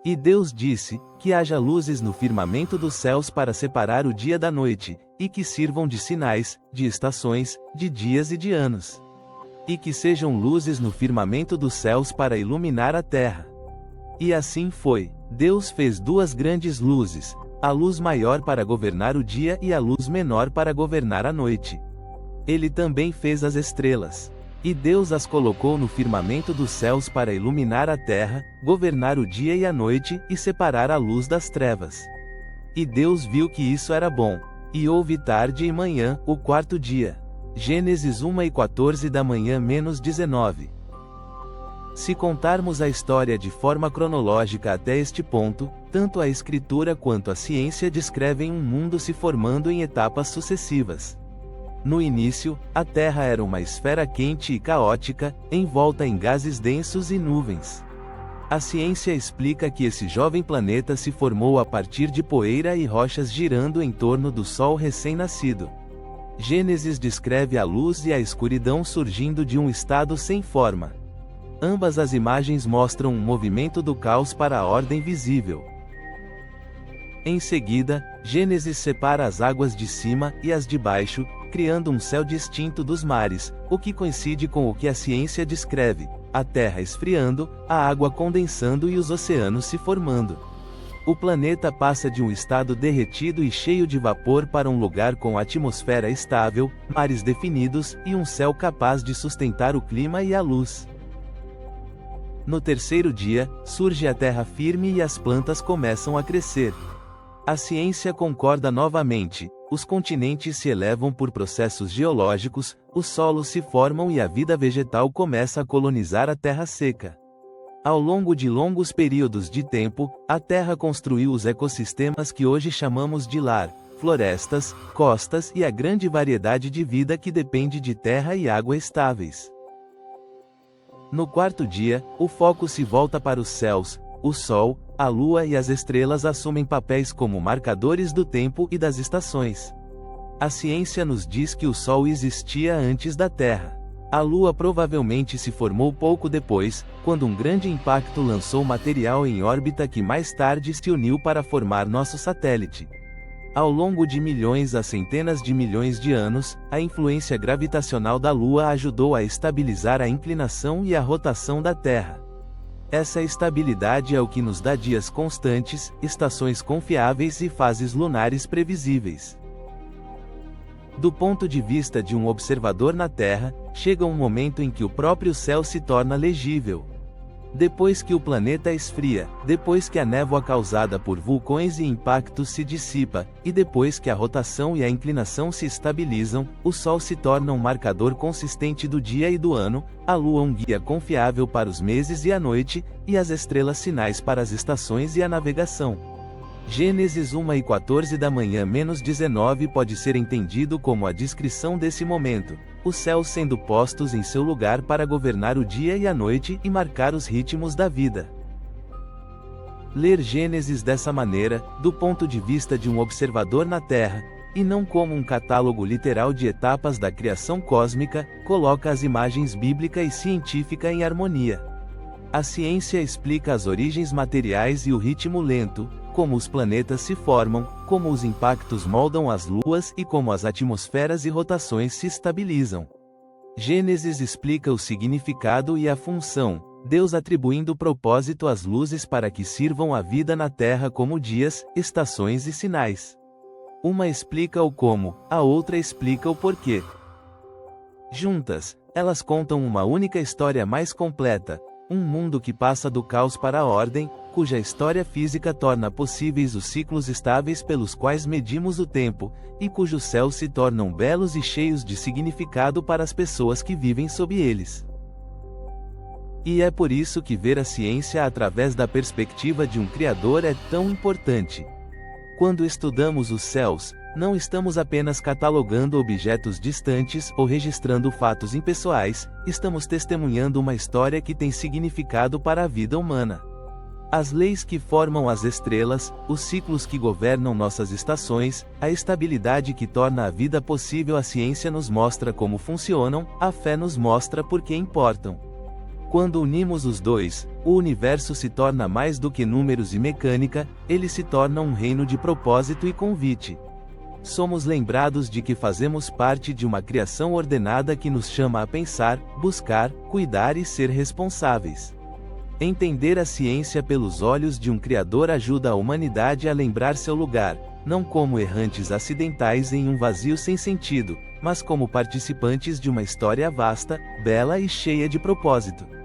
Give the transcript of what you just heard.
E Deus disse, que haja luzes no firmamento dos céus para separar o dia da noite, e que sirvam de sinais, de estações, de dias e de anos. E que sejam luzes no firmamento dos céus para iluminar a terra. E assim foi. Deus fez duas grandes luzes, a luz maior para governar o dia e a luz menor para governar a noite. Ele também fez as estrelas. E Deus as colocou no firmamento dos céus para iluminar a terra, governar o dia e a noite, e separar a luz das trevas. E Deus viu que isso era bom. E houve tarde e manhã, o quarto dia. Gênesis 1:14 da manhã menos 19. Se contarmos a história de forma cronológica até este ponto, tanto a Escritura quanto a ciência descrevem um mundo se formando em etapas sucessivas. No início, a Terra era uma esfera quente e caótica, envolta em gases densos e nuvens. A ciência explica que esse jovem planeta se formou a partir de poeira e rochas girando em torno do Sol recém-nascido. Gênesis descreve a luz e a escuridão surgindo de um estado sem forma. Ambas as imagens mostram um movimento do caos para a ordem visível. Em seguida, Gênesis separa as águas de cima e as de baixo, criando um céu distinto dos mares, o que coincide com o que a ciência descreve: a terra esfriando, a água condensando e os oceanos se formando. O planeta passa de um estado derretido e cheio de vapor para um lugar com atmosfera estável, mares definidos e um céu capaz de sustentar o clima e a luz. No terceiro dia, surge a terra firme e as plantas começam a crescer. A ciência concorda novamente: os continentes se elevam por processos geológicos, os solos se formam e a vida vegetal começa a colonizar a terra seca. Ao longo de longos períodos de tempo, a Terra construiu os ecossistemas que hoje chamamos de lar, florestas, costas e a grande variedade de vida que depende de terra e água estáveis. No quarto dia, o foco se volta para os céus. O Sol, a Lua e as estrelas assumem papéis como marcadores do tempo e das estações. A ciência nos diz que o Sol existia antes da Terra. A Lua provavelmente se formou pouco depois, quando um grande impacto lançou material em órbita que mais tarde se uniu para formar nosso satélite. Ao longo de milhões a centenas de milhões de anos, a influência gravitacional da Lua ajudou a estabilizar a inclinação e a rotação da Terra. Essa estabilidade é o que nos dá dias constantes, estações confiáveis e fases lunares previsíveis. Do ponto de vista de um observador na Terra, chega um momento em que o próprio céu se torna legível. Depois que o planeta esfria, depois que a névoa causada por vulcões e impactos se dissipa, e depois que a rotação e a inclinação se estabilizam, o Sol se torna um marcador consistente do dia e do ano, a Lua um guia confiável para os meses e a noite, e as estrelas sinais para as estações e a navegação. Gênesis 1:14 da manhã menos 19 pode ser entendido como a descrição desse momento, os céus sendo postos em seu lugar para governar o dia e a noite e marcar os ritmos da vida. Ler Gênesis dessa maneira, do ponto de vista de um observador na Terra, e não como um catálogo literal de etapas da criação cósmica, coloca as imagens bíblica e científica em harmonia. A ciência explica as origens materiais e o ritmo lento, como os planetas se formam, como os impactos moldam as luas e como as atmosferas e rotações se estabilizam. Gênesis explica o significado e a função, Deus atribuindo propósito às luzes para que sirvam à vida na Terra como dias, estações e sinais. Uma explica o como, a outra explica o porquê. Juntas, elas contam uma única história mais completa, um mundo que passa do caos para a ordem, cuja história física torna possíveis os ciclos estáveis pelos quais medimos o tempo, e cujos céus se tornam belos e cheios de significado para as pessoas que vivem sob eles. E é por isso que ver a ciência através da perspectiva de um Criador é tão importante. Quando estudamos os céus, não estamos apenas catalogando objetos distantes ou registrando fatos impessoais, estamos testemunhando uma história que tem significado para a vida humana. As leis que formam as estrelas, os ciclos que governam nossas estações, a estabilidade que torna a vida possível, a ciência nos mostra como funcionam, a fé nos mostra por que importam. Quando unimos os dois, o universo se torna mais do que números e mecânica, ele se torna um reino de propósito e convite. Somos lembrados de que fazemos parte de uma criação ordenada que nos chama a pensar, buscar, cuidar e ser responsáveis. Entender a ciência pelos olhos de um Criador ajuda a humanidade a lembrar seu lugar, não como errantes acidentais em um vazio sem sentido, mas como participantes de uma história vasta, bela e cheia de propósito.